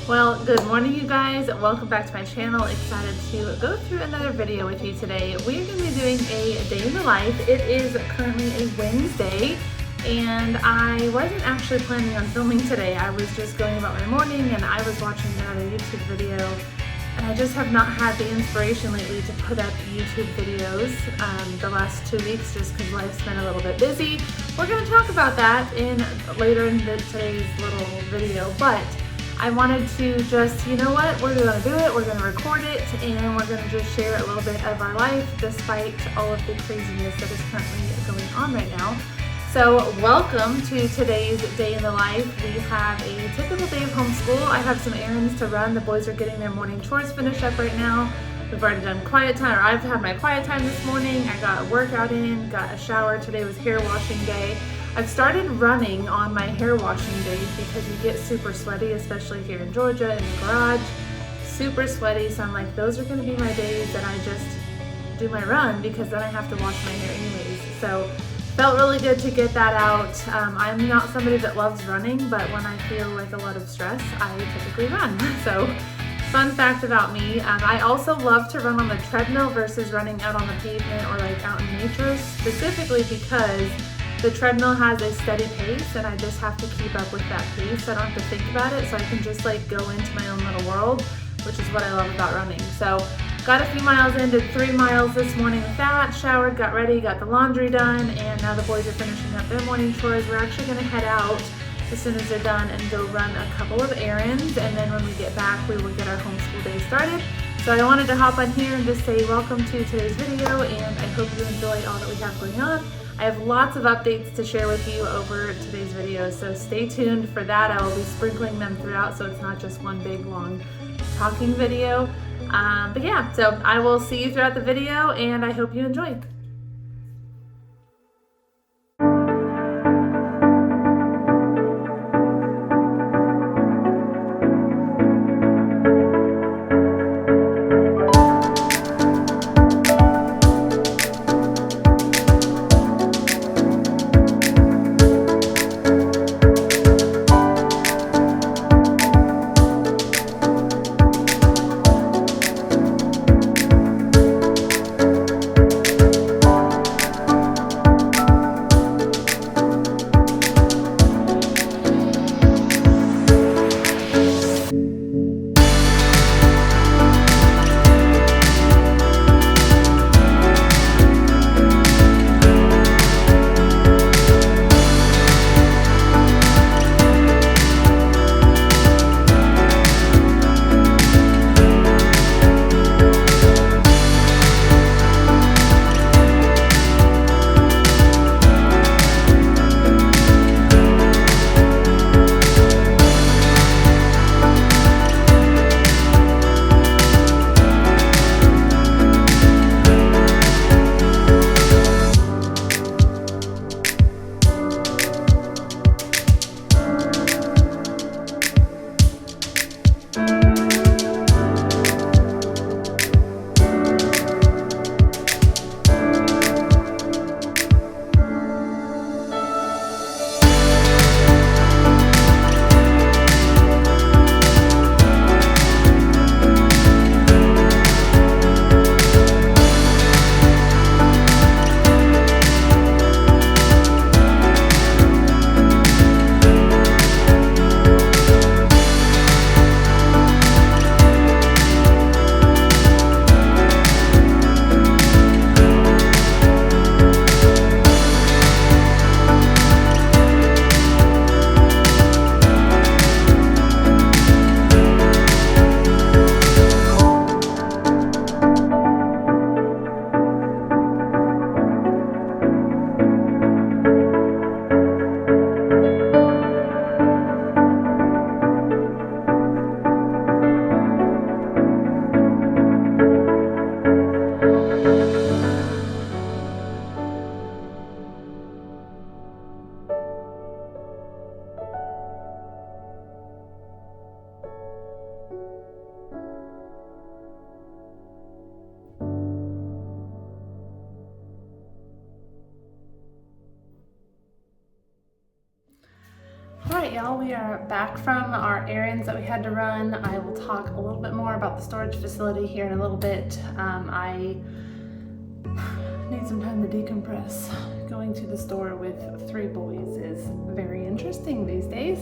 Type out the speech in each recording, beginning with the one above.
Well, good morning, you guys. Welcome back to my channel. Excited to go through another video with you today. We're going to be doing a day in the life. It is currently a Wednesday, and I wasn't actually planning on filming today. I was just going about my morning, and I was watching another YouTube video, and I just have not had the inspiration lately to put up YouTube videos the last 2 weeks just because life's been a little bit busy. We're going to talk about that later in today's little video, but I wanted to just, you know what, we're going to do it, we're going to record it, and we're going to just share a little bit of our life despite all of the craziness that is currently going on right now. So welcome to today's day in the life. We have a typical day of homeschool. I have some errands to run. The boys are getting their morning chores finished up right now. We've already done quiet time, or I've had my quiet time this morning. I got a workout in, got a shower. Today was hair washing day. I've started running on my hair washing days because you get super sweaty, especially here in Georgia in the garage. Super sweaty, so I'm like, those are going to be my days that I just do my run because then I have to wash my hair anyways. So felt really good to get that out. I'm not somebody that loves running, but when I feel like a lot of stress, I typically run. So fun fact about me, I also love to run on the treadmill versus running out on the pavement or like out in nature, specifically because the treadmill has a steady pace and I just have to keep up with that pace. I don't have to think about it, so I can just like go into my own little world, which is what I love about running. So got a few miles in, did 3 miles this morning with that, showered, got ready, got the laundry done, and now the boys are finishing up their morning chores. We're actually gonna head out as soon as they're done and go run a couple of errands, and then when we get back, we will get our homeschool day started. So I wanted to hop on here and just say welcome to today's video, and I hope you enjoy all that we have going on. I have lots of updates to share with you over today's video, so stay tuned for that. I will be sprinkling them throughout so it's not just one big long talking video. But yeah, so I will see you throughout the video and I hope you enjoy. Alright y'all, we are back from our errands that we had to run. I will talk a little bit more about the storage facility here in a little bit. I need some time to decompress. Going to the store with 3 boys is very interesting these days.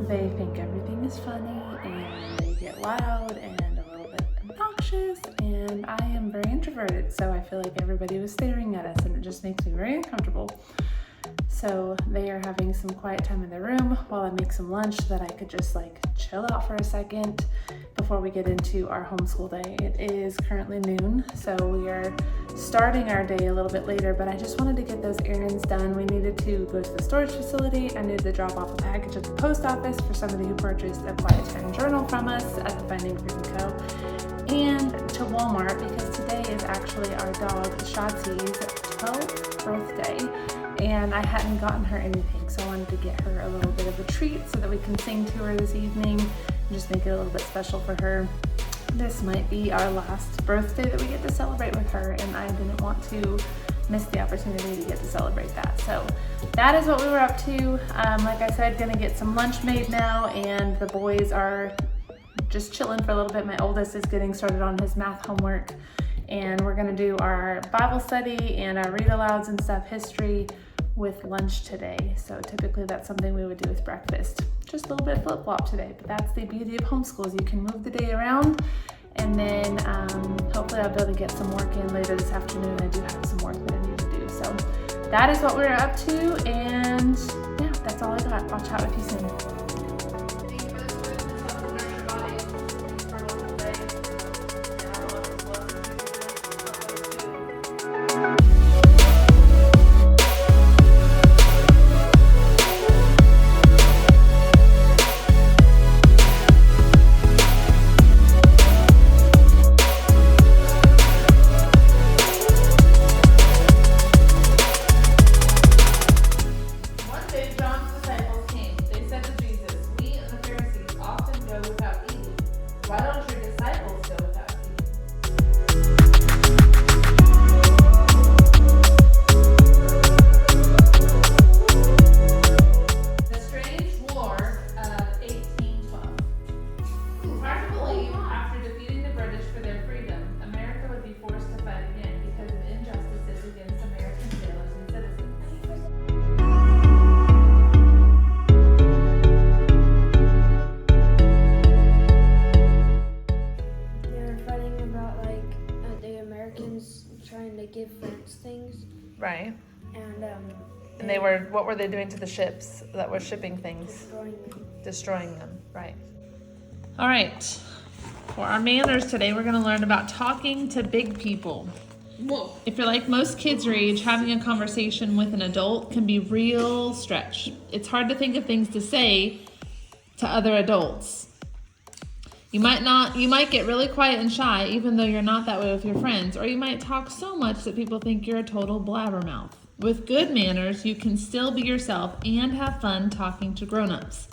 They think everything is funny and they get loud and a little bit obnoxious, and I am very introverted, so I feel like everybody was staring at us and it just makes me very uncomfortable. So they are having some quiet time in their room while I make some lunch so that I could just like chill out for a second before we get into our homeschool day. It is currently noon, so we are starting our day a little bit later, but I just wanted to get those errands done. We needed to go to the storage facility. I needed to drop off a package at the post office for somebody who purchased a quiet time journal from us at the Finding Fruit & Co. And to Walmart because today is actually our dog Shotzi's 12th birthday. And I hadn't gotten her anything, so I wanted to get her a little bit of a treat so that we can sing to her this evening and just make it a little bit special for her. This might be our last birthday that we get to celebrate with her, and I didn't want to miss the opportunity to get to celebrate that. So that is what we were up to. Like I said, gonna get some lunch made now, and the boys are just chilling for a little bit. My oldest is getting started on his math homework, and we're gonna do our Bible study and our read alouds and stuff, history, with lunch today. So typically that's something we would do with breakfast. Just a little bit flip-flop today, but that's the beauty of homeschool. You can move the day around, and then hopefully I'll be able to get some work in later this afternoon. I do have some work that I need to do. So that is what we're up to, and yeah, that's all I got. I'll chat with you soon. Trying to give France things. Right. And they were, what were they doing to the ships that were shipping things? Destroying them, right. All right, for our manners today, we're gonna learn about talking to big people. Whoa. If you're like most kids your age, having a conversation with an adult can be real stretch. It's hard to think of things to say to other adults. You might get really quiet and shy, even though you're not that way with your friends, or you might talk so much that people think you're a total blabbermouth. With good manners, you can still be yourself and have fun talking to grown-ups.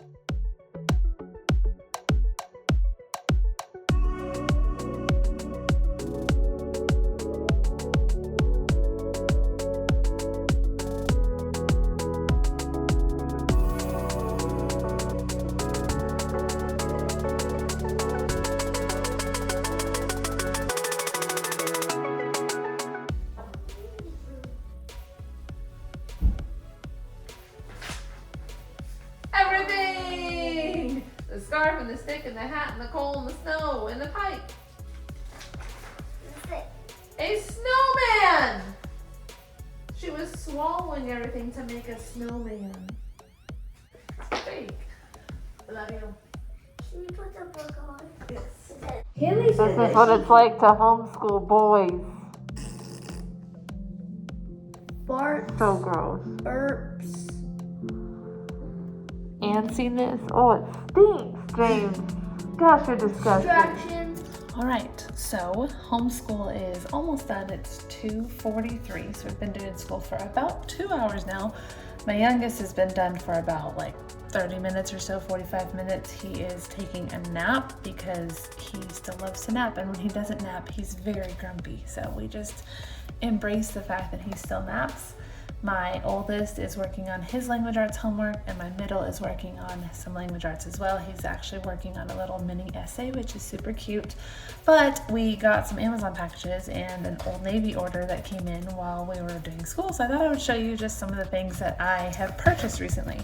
Everything! The scarf and the stick and the hat and the coal and the snow and the pipe. A snowman! She was swallowing everything to make a snowman. Fake. I love you. Can we put the book on? Yes. This is what it's like to homeschool boys. Farts. So gross. Burps. And seen this? Oh, it stinks, James. Gosh, you're disgusting. Distractions. All right, so homeschool is almost done. It's 2:43, so we've been doing school for about 2 hours now. My youngest has been done for about like 30 minutes or so, 45 minutes. He is taking a nap because he still loves to nap, and when he doesn't nap, he's very grumpy. So we just embrace the fact that he still naps. My oldest is working on his language arts homework, and my middle is working on some language arts as well. He's actually working on a little mini essay, which is super cute. But we got some Amazon packages and an Old Navy order that came in while we were doing school. So I thought I would show you just some of the things that I have purchased recently.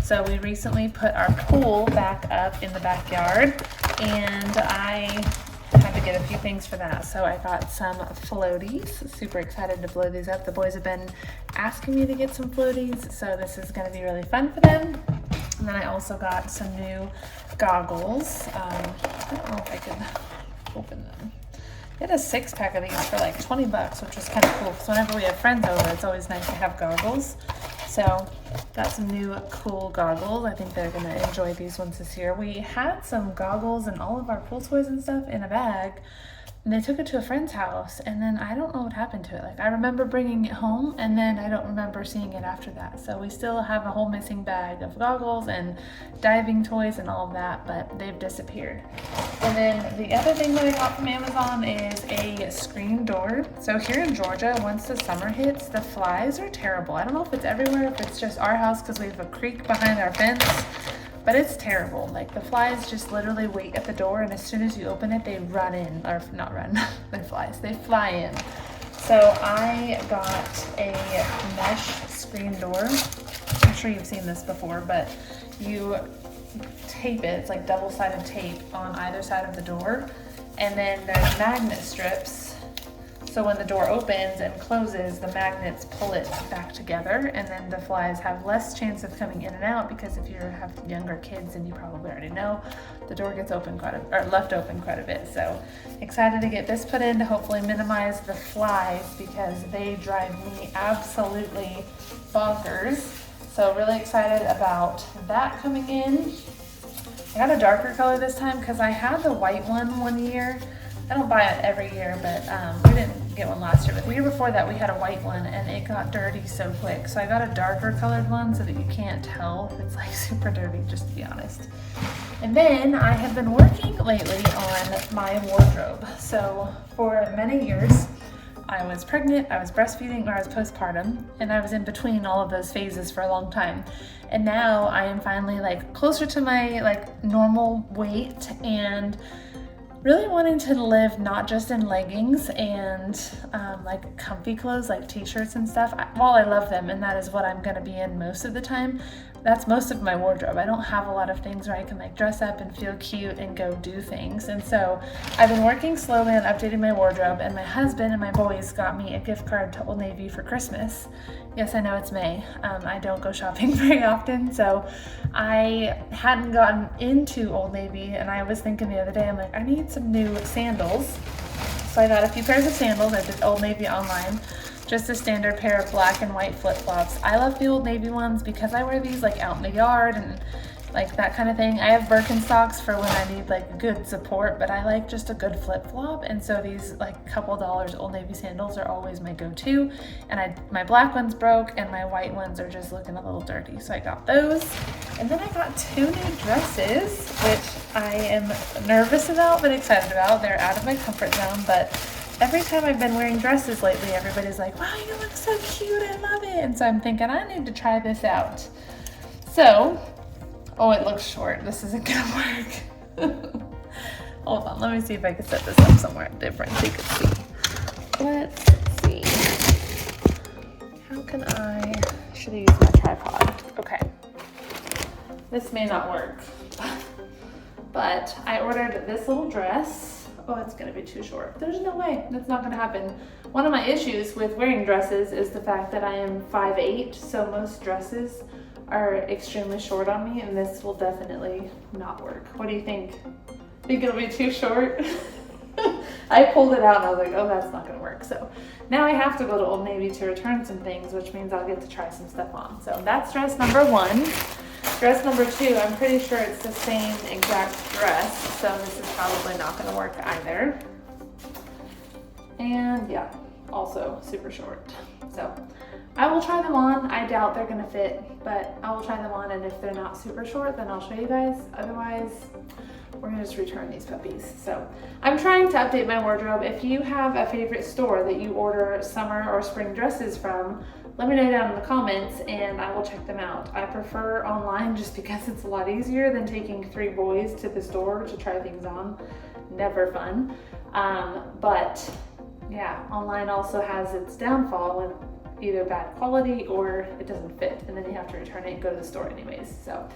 So we recently put our pool back up in the backyard, and I had to get a few things for that. So I got some floaties. Super excited to blow these up. The boys have been asking me to get some floaties, so this is going to be really fun for them. And then I also got some new goggles. I don't know if I can open them. Get a 6-pack of these for like 20 bucks, which was kind of cool because whenever we have friends over, it's always nice to have goggles. So got some new cool goggles. I think they're gonna enjoy these ones this year. We had some goggles and all of our pool toys and stuff in a bag, and they took it to a friend's house, and then I don't know what happened to it. Like, I remember bringing it home, and then I don't remember seeing it after that. So we still have a whole missing bag of goggles and diving toys and all of that, but they've disappeared. And then the other thing that I got from Amazon is a screen door. So here in Georgia, once the summer hits, the flies are terrible. I don't know if it's everywhere, if it's just our house because we have a creek behind our fence, but it's terrible. Like, the flies just literally wait at the door, and as soon as you open it, they run in, or not run, they're flies, they fly in. So I got a mesh screen door. I'm sure you've seen this before, but you tape it, it's like double-sided tape on either side of the door, and then there's magnet strips. So when the door opens and closes, the magnets pull it back together, and then the flies have less chance of coming in and out, because if you have younger kids, and you probably already know, the door gets open left open quite a bit. So excited to get this put in to hopefully minimize the flies, because they drive me absolutely bonkers. So really excited about that coming in. I got a darker color this time because I had the white one year. I don't buy it every year, but we didn't get one last year. But the year before that, we had a white one, and it got dirty so quick. So I got a darker colored one so that you can't tell if it's like super dirty, just to be honest. And then I have been working lately on my wardrobe. So for many years, I was pregnant, I was breastfeeding, or I was postpartum, and I was in between all of those phases for a long time. And now I am finally like closer to my like normal weight, and really wanting to live not just in leggings and like comfy clothes like t-shirts and stuff. While I love them, and that is what I'm gonna be in most of the time, that's most of my wardrobe. I don't have a lot of things where I can like dress up and feel cute and go do things. And so I've been working slowly on updating my wardrobe, and my husband and my boys got me a gift card to Old Navy for Christmas. Yes, I know it's May. I don't go shopping very often, so I hadn't gotten into Old Navy, and I was thinking the other day, I'm like, I need some new sandals. So I got a few pairs of sandals. I did Old Navy online. Just a standard pair of black and white flip-flops. I love the Old Navy ones because I wear these like out in the yard and like that kind of thing. I have Birkenstocks for when I need like good support, but I like just a good flip-flop. And so these like couple dollars Old Navy sandals are always my go-to. And my black ones broke, and my white ones are just looking a little dirty. So I got those. And then I got 2 new dresses, which I am nervous about but excited about. They're out of my comfort zone, but every time I've been wearing dresses lately, everybody's like, wow, you look so cute, I love it. And so I'm thinking I need to try this out. So, oh, it looks short. This isn't gonna work. Hold on, let me see if I can set this up somewhere different so you can see. Let's see. How can should I use my tripod? Okay. This may not work, but I ordered this little dress. Oh, it's gonna be too short. There's no way, that's not gonna happen. One of my issues with wearing dresses is the fact that I am 5'8", so most dresses are extremely short on me, and this will definitely not work. What do you think? Think it'll be too short? I pulled it out and I was like, oh, that's not gonna work. So now I have to go to Old Navy to return some things, which means I'll get to try some stuff on. So that's dress number 1. Dress number 2, I'm pretty sure it's the same exact dress, so this is probably not gonna work either. And yeah, also super short. So I will try them on. I doubt they're gonna fit, but I will try them on, and if they're not super short, then I'll show you guys. Otherwise, we're gonna just return these puppies. So I'm trying to update my wardrobe. If you have a favorite store that you order summer or spring dresses from, let me know down in the comments and I will check them out. I prefer online just because it's a lot easier than taking 3 boys to the store to try things on. Never fun. But yeah, online also has its downfall when either bad quality or it doesn't fit, and then you have to return it and go to the store anyways. So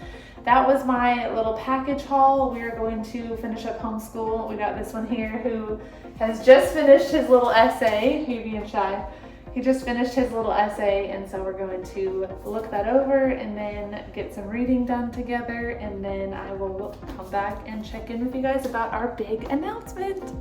that was my little package haul. We are going to finish up homeschool. We got this one here who has just finished his little essay. He being shy. He just finished his little essay, and so we're going to look that over and then get some reading done together, and then I will come back and check in with you guys about our big announcement.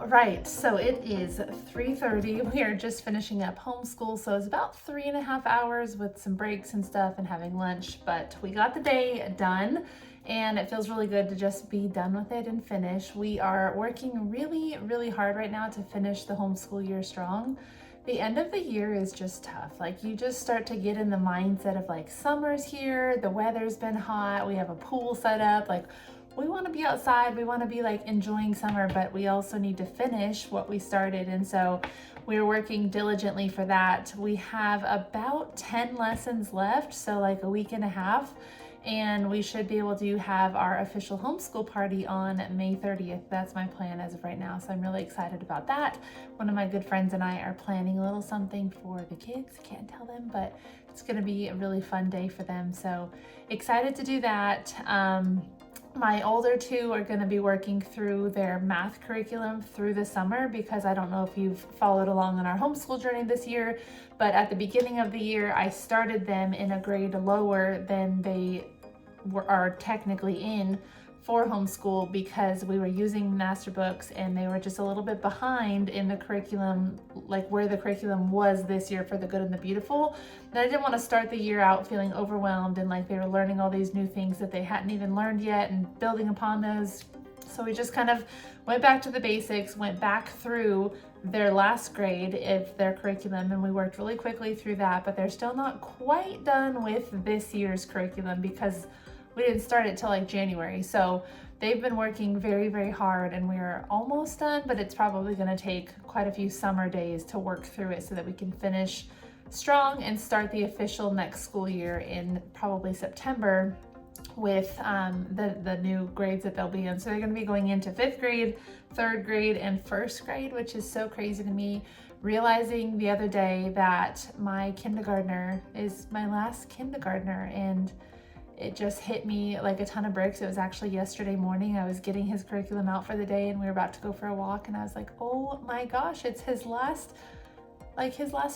Right, so it is 3:30. We are just finishing up homeschool, so it's about 3.5 hours with some breaks and stuff and having lunch, but we got the day done and it feels really good to just be done with it and finish. We are working really, really hard right now to finish the homeschool year strong. The end of the year is just tough. Like, you just start to get in the mindset of like, summer's here, the weather's been hot, we have a pool set up, like we want to be outside, we want to be like enjoying summer, but we also need to finish what we started. And so we're working diligently for that. We have about 10 lessons left, so like a week and a half, and we should be able to have our official homeschool party on May 30th. That's my plan as of right now, so I'm really excited about that. One of my good friends and I are planning a little something for the kids. Can't tell them, but it's going to be a really fun day for them, so excited to do that. My older 2 are going to be working through their math curriculum through the summer, because I don't know if you've followed along on our homeschool journey this year, but at the beginning of the year, I started them in a grade lower than they are technically in for homeschool, because we were using master books and they were just a little bit behind in the curriculum, like where the curriculum was this year for the good and the beautiful. And I didn't want to start the year out feeling overwhelmed and like they were learning all these new things that they hadn't even learned yet and building upon those. So we just kind of went back to the basics, went back through their last grade of their curriculum, and we worked really quickly through that, but they're still not quite done with this year's curriculum because we didn't start it till like January. So they've been working very, very hard and we are almost done, but it's probably going to take quite a few summer days to work through it so that we can finish strong and start the official next school year in probably September with the new grades that they'll be in. So they're going to be going into 5th grade, 3rd grade, and 1st grade, which is so crazy to me. Realizing the other day that my kindergartner is my last kindergartner, and it just hit me like a ton of bricks. It was actually yesterday morning. I was getting his curriculum out for the day and we were about to go for a walk, and I was like, oh my gosh, it's his last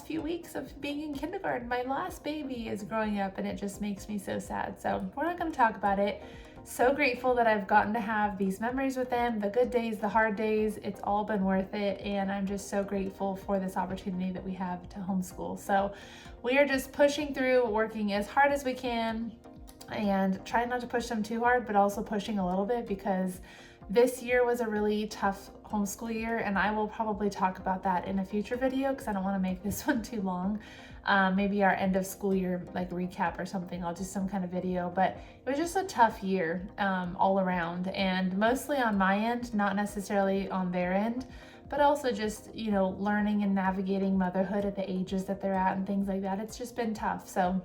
few weeks of being in kindergarten. My last baby is growing up, and it just makes me so sad. So we're not going to talk about it. So grateful that I've gotten to have these memories with them, the good days, the hard days. It's all been worth it, and I'm just so grateful for this opportunity that we have to homeschool. So we are just pushing through, working as hard as we can, and trying not to push them too hard, but also pushing a little bit, because this year was a really tough homeschool year, and I will probably talk about that in a future video because I don't want to make this one too long. Maybe our end of school year like recap or something. I'll do some kind of video, but it was just a tough year all around, and mostly on my end, not necessarily on their end, but also just, you know, learning and navigating motherhood at the ages that they're at and things like that. It's just been tough. So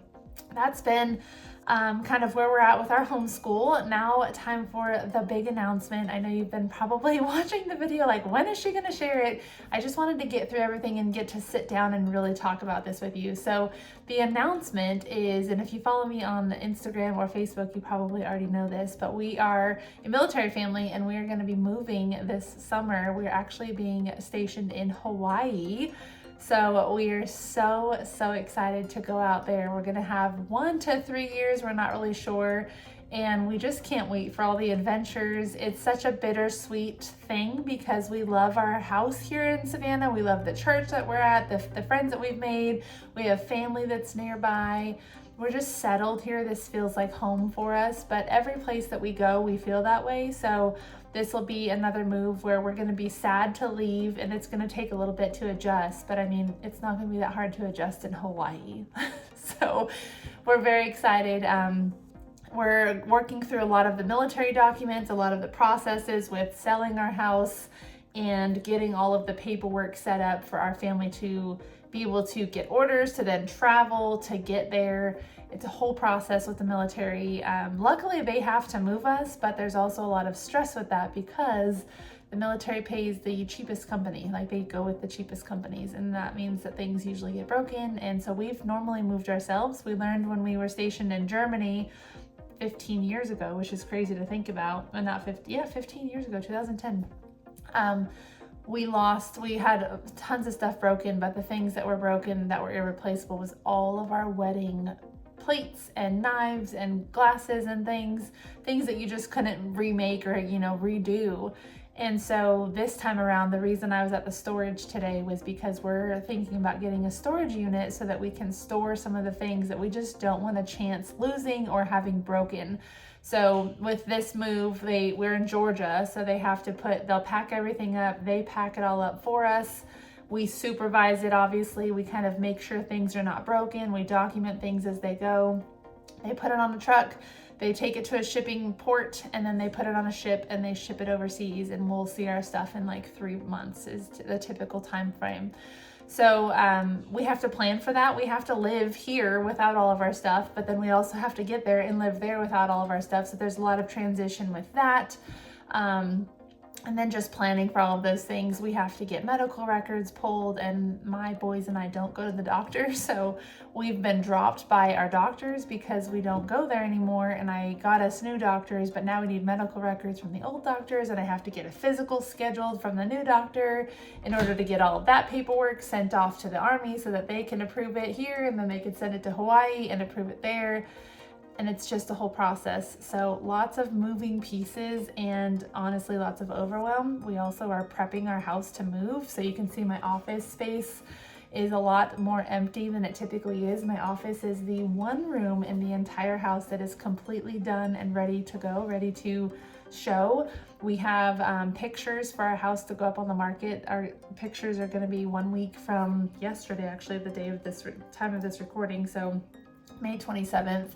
that's been kind of where we're at with our homeschool. Now time for the big announcement. I know you've been probably watching the video like, when is she going to share it? I just wanted to get through everything and get to sit down and really talk about this with you. So the announcement is, and if you follow me on Instagram or Facebook, you probably already know this, but we are a military family and we are going to be moving this summer. We're actually being stationed in Hawaii. So we are so excited to go out there. We're gonna have 1 to 3 years, we're not really sure, and we just can't wait for all the adventures. It's such a bittersweet thing because we love our house here in Savannah. We love the church that we're at, the friends that we've made. We have family that's nearby. We're just settled here. This feels like home for us, but every place that we go, we feel that way. So this will be another move where we're going to be sad to leave, and it's going to take a little bit to adjust, but I mean, it's not going to be that hard to adjust in Hawaii. So we're very excited. We're working through a lot of the military documents, a lot of the processes with selling our house and getting all of the paperwork set up for our family to be able to get orders, to then travel, to get there. It's a whole process with the military. Luckily, they have to move us, but there's also a lot of stress with that because the military pays the cheapest company. Like, they go with the cheapest companies, and that means that things usually get broken. And so we've normally moved ourselves. We learned when we were stationed in Germany 15 years ago, which is crazy to think about. And not 15 years ago, 2010. We had tons of stuff broken, but the things that were broken that were irreplaceable was all of our wedding plates and knives and glasses and things that you just couldn't remake or, redo. And so this time around, the reason I was at the storage today was because we're thinking about getting a storage unit so that we can store some of the things that we just don't want a chance losing or having broken. So with this move, we're in Georgia, so they'll pack everything up. They pack it all up for us. We supervise it, obviously. We kind of make sure things are not broken. We document things as they go. They put it on a truck. They take it to a shipping port, and then they put it on a ship and they ship it overseas, and we'll see our stuff in like 3 months is the typical time frame. So we have to plan for that. We have to live here without all of our stuff, but then we also have to get there and live there without all of our stuff. So there's a lot of transition with that. And then just planning for all of those things. We have to get medical records pulled, and my boys and I don't go to the doctor. So we've been dropped by our doctors because we don't go there anymore. And I got us new doctors, but now we need medical records from the old doctors, and I have to get a physical scheduled from the new doctor in order to get all of that paperwork sent off to the Army so that they can approve it here, and then they can send it to Hawaii and approve it there. And it's just a whole process. So lots of moving pieces and honestly lots of overwhelm. We also are prepping our house to move. So you can see my office space is a lot more empty than it typically is. My office is the one room in the entire house that is completely done and ready to go, ready to show. We have pictures for our house to go up on the market. Our pictures are going to be 1 week from yesterday, actually, the day of this time of this recording. So May 27th.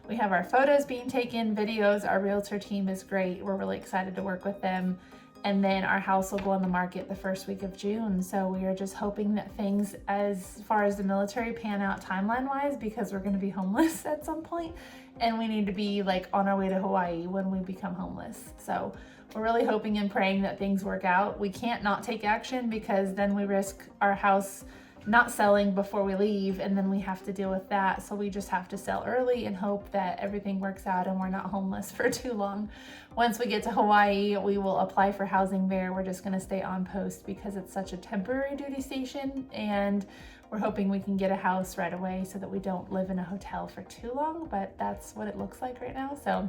We have our photos being taken, videos. Our realtor team is great. We're really excited to work with them. And then our house will go on the market the first week of June. So we are just hoping that things as far as the military pan out timeline wise, because we're going to be homeless at some point, and we need to be like on our way to Hawaii when we become homeless. So we're really hoping and praying that things work out. We can't not take action because then we risk our house not selling before we leave, and then we have to deal with that. So we just have to sell early and hope that everything works out and we're not homeless for too long. Once we get to Hawaii, we will apply for housing there. We're just going to stay on post because it's such a temporary duty station, and we're hoping we can get a house right away so that we don't live in a hotel for too long, but that's what it looks like right now. So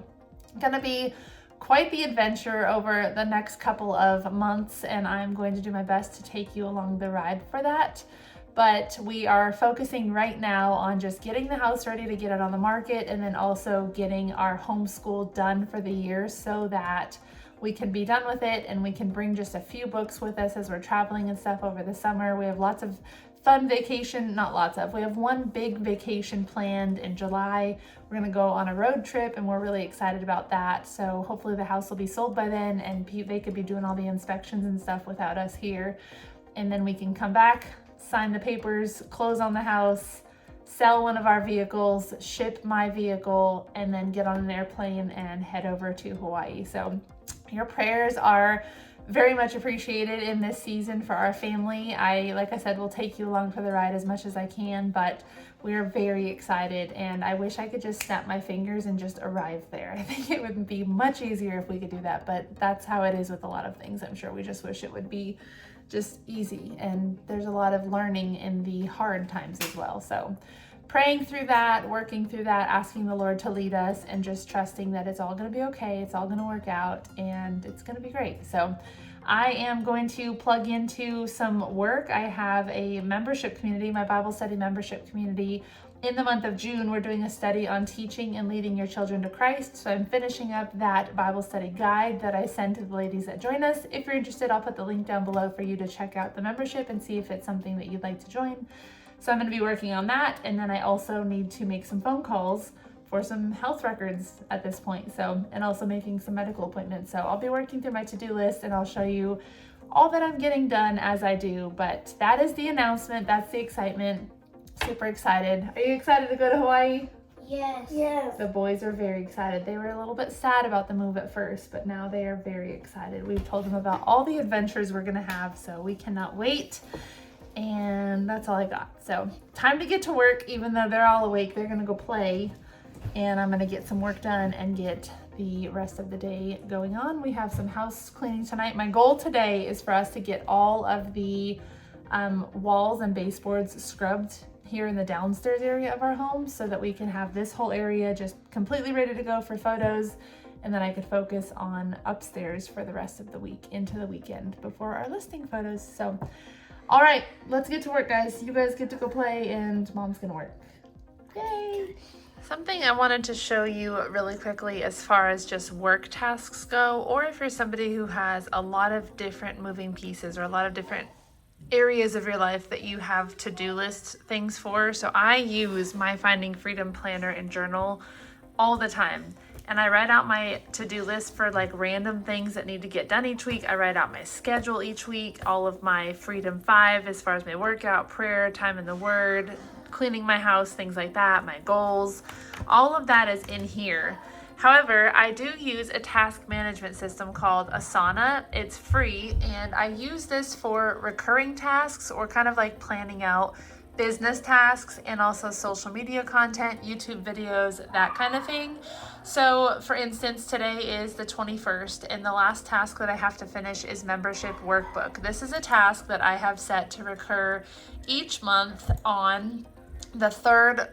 gonna be quite the adventure over the next couple of months, and I'm going to do my best to take you along the ride for that. But we are focusing right now on just getting the house ready to get it on the market, and then also getting our homeschool done for the year so that we can be done with it and we can bring just a few books with us as we're traveling and stuff over the summer. We have lots of fun vacation, we have one big vacation planned in July. We're gonna go on a road trip, and we're really excited about that. So hopefully the house will be sold by then, and they could be doing all the inspections and stuff without us here. And then we can come back, sign the papers, close on the house, sell one of our vehicles, ship my vehicle, and then get on an airplane and head over to Hawaii. So your prayers are very much appreciated in this season for our family. Like I said, will take you along for the ride as much as I can, but we're very excited, and I wish I could just snap my fingers and just arrive there. I think it would be much easier if we could do that, but that's how it is with a lot of things. I'm sure we just wish it would be just easy, and there's a lot of learning in the hard times as well. So praying through that, working through that, asking the Lord to lead us, and just trusting that it's all going to be okay. It's all going to work out and it's going to be great. So I am going to plug into some work. I have a membership community, my Bible study membership community. In the month of June, we're doing a study on teaching and leading your children to Christ. So I'm finishing up that Bible study guide that I send to the ladies that join us. If you're interested, I'll put the link down below for you to check out the membership and see if it's something that you'd like to join. So I'm going to be working on that. And then I also need to make some phone calls for some health records at this point. And also making some medical appointments. So I'll be working through my to-do list and I'll show you all that I'm getting done as I do. But that is the announcement. That's the excitement. Super excited. Are you excited to go to Hawaii? Yes. Yes. The boys are very excited. They were a little bit sad about the move at first, but now they are very excited. We've told them about all the adventures we're going to have, so we cannot wait. And that's all I got. So time to get to work. Even though they're all awake, they're going to go play. And I'm going to get some work done and get the rest of the day going on. We have some house cleaning tonight. My goal today is for us to get all of the walls and baseboards scrubbed here in the downstairs area of our home so that we can have this whole area just completely ready to go for photos, and then I could focus on upstairs for the rest of the week into the weekend before our listing photos. So all right, let's get to work, guys. You guys get to go play and Mom's gonna work. Yay! Something I wanted to show you really quickly as far as just work tasks go, or if you're somebody who has a lot of different moving pieces or a lot of different areas of your life that you have to-do list things for. So I use my Finding Freedom planner and journal all the time. And I write out my to-do list for like random things that need to get done each week. I write out my schedule each week, all of my Freedom 5 as far as my workout, prayer, time in the Word, cleaning my house, things like that, my goals. All of that is in here. However, I do use a task management system called Asana. It's free, and I use this for recurring tasks or kind of like planning out business tasks and also social media content, YouTube videos, that kind of thing. So for instance, today is the 21st, and the last task that I have to finish is membership workbook. This is a task that I have set to recur each month on the third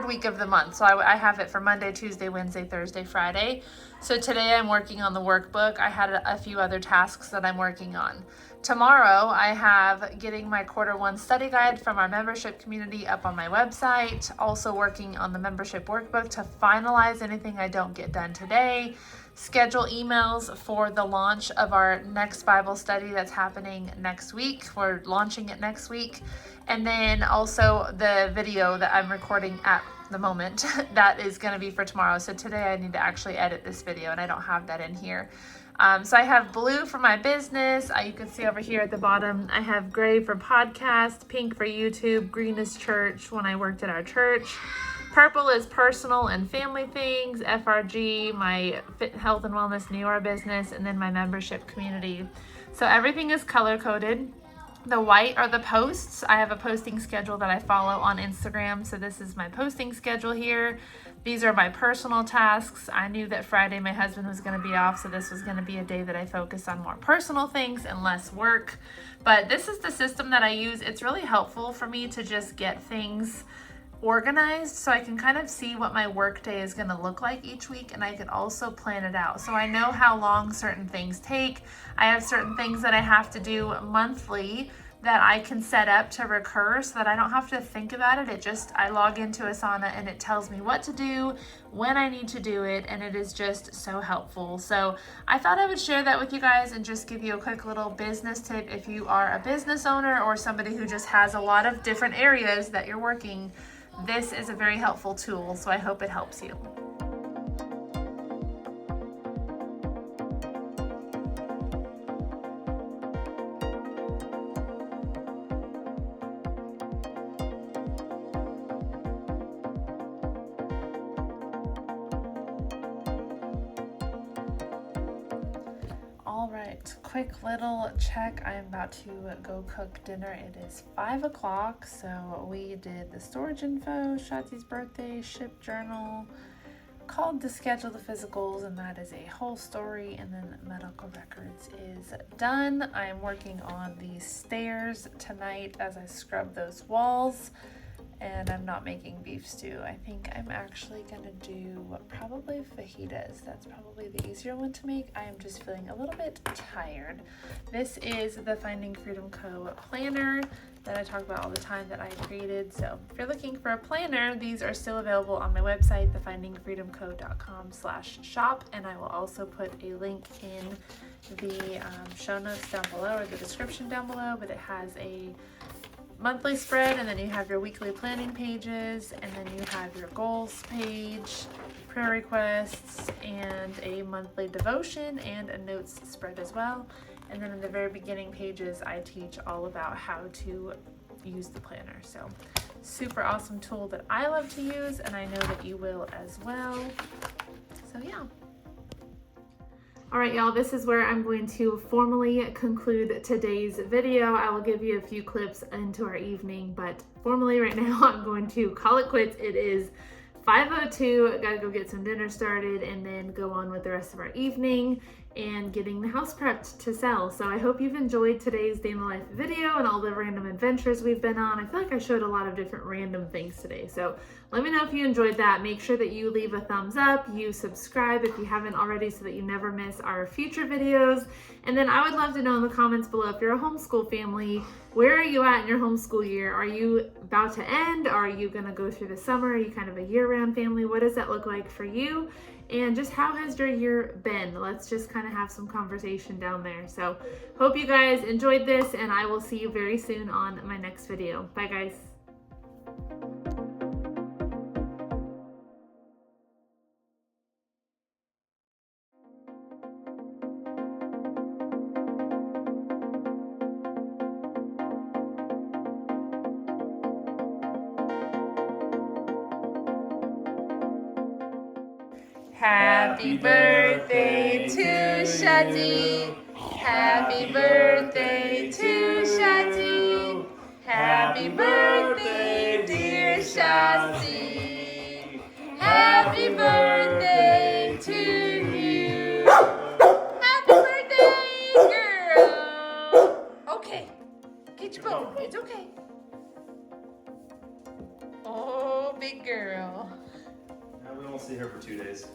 week of the month. So I have it for Monday, Tuesday, Wednesday, Thursday, Friday. So today I'm working on the workbook. I had a few other tasks that I'm working on. Tomorrow I have getting my Q1 study guide from our membership community up on my website. Also working on the membership workbook to finalize anything I don't get done today. Schedule emails for the launch of our next Bible study that's happening next week. We're launching it next week. And then also the video that I'm recording at the moment that is going to be for tomorrow. So today I need to actually edit this video and I don't have that in here. So I have blue for my business. You can see over here at the bottom, I have gray for podcast, pink for YouTube, green is church when I worked at our church. Purple is personal and family things, FRG, my fit, health and wellness Neora business, and then my membership community. So everything is color coded. The white are the posts. I have a posting schedule that I follow on Instagram. So this is my posting schedule here. These are my personal tasks. I knew that Friday my husband was going to be off, so this was going to be a day that I focus on more personal things and less work. But this is the system that I use. It's really helpful for me to just get things organized so I can kind of see what my work day is going to look like each week, and I can also plan it out. So I know how long certain things take. I have certain things that I have to do monthly that I can set up to recur so that I don't have to think about it. I log into Asana and it tells me what to do, when I need to do it, and it is just so helpful. So I thought I would share that with you guys and just give you a quick little business tip if you are a business owner or somebody who just has a lot of different areas that you're working. This is a very helpful tool, so I hope it helps you. All right, quick little check. I'm about to go cook dinner. It is 5 o'clock, so we did the storage info, Shati's birthday, ship journal, called to schedule the physicals, and that is a whole story, and then medical records is done. I'm working on the stairs tonight as I scrub those walls, And I'm not making beef stew. I think I'm actually gonna do probably fajitas. That's probably the easier one to make. I am just feeling a little bit tired. This is the Finding Freedom Co. planner that I talk about all the time that I created. So if you're looking for a planner, these are still available on my website, thefindingfreedomco.com/shop, and I will also put a link in the show notes down below, or the description down below, but it has a monthly spread, and then you have your weekly planning pages, and then you have your goals page, prayer requests, and a monthly devotion and a notes spread as well. And then in the very beginning pages, I teach all about how to use the planner. So super awesome tool that I love to use, and I know that you will as well. So yeah. All right, y'all, this is where I'm going to formally conclude today's video. I will give you a few clips into our evening, but formally right now I'm going to call it quits. It is 5:02. I gotta go get some dinner started and then go on with the rest of our evening and getting the house prepped to sell. So I hope you've enjoyed today's day in the life video and all the random adventures we've been on. I feel like I showed a lot of different random things today. So let me know if you enjoyed that. Make sure that you leave a thumbs up, you subscribe if you haven't already so that you never miss our future videos. And then I would love to know in the comments below, if you're a homeschool family, where are you at in your homeschool year? Are you about to end? Are you gonna go through the summer? Are you kind of a year-round family? What does that look like for you? And just how has your year been? Let's just kind of have some conversation down there. So hope you guys enjoyed this, and I will see you very soon on my next video. Bye guys. Happy birthday to Shadi. Happy birthday to Shadi. Happy birthday, dear Shadi. Happy birthday to you. Happy birthday, girl. Okay, get your bone. It's okay. Oh, big girl. We won't see her for 2 days.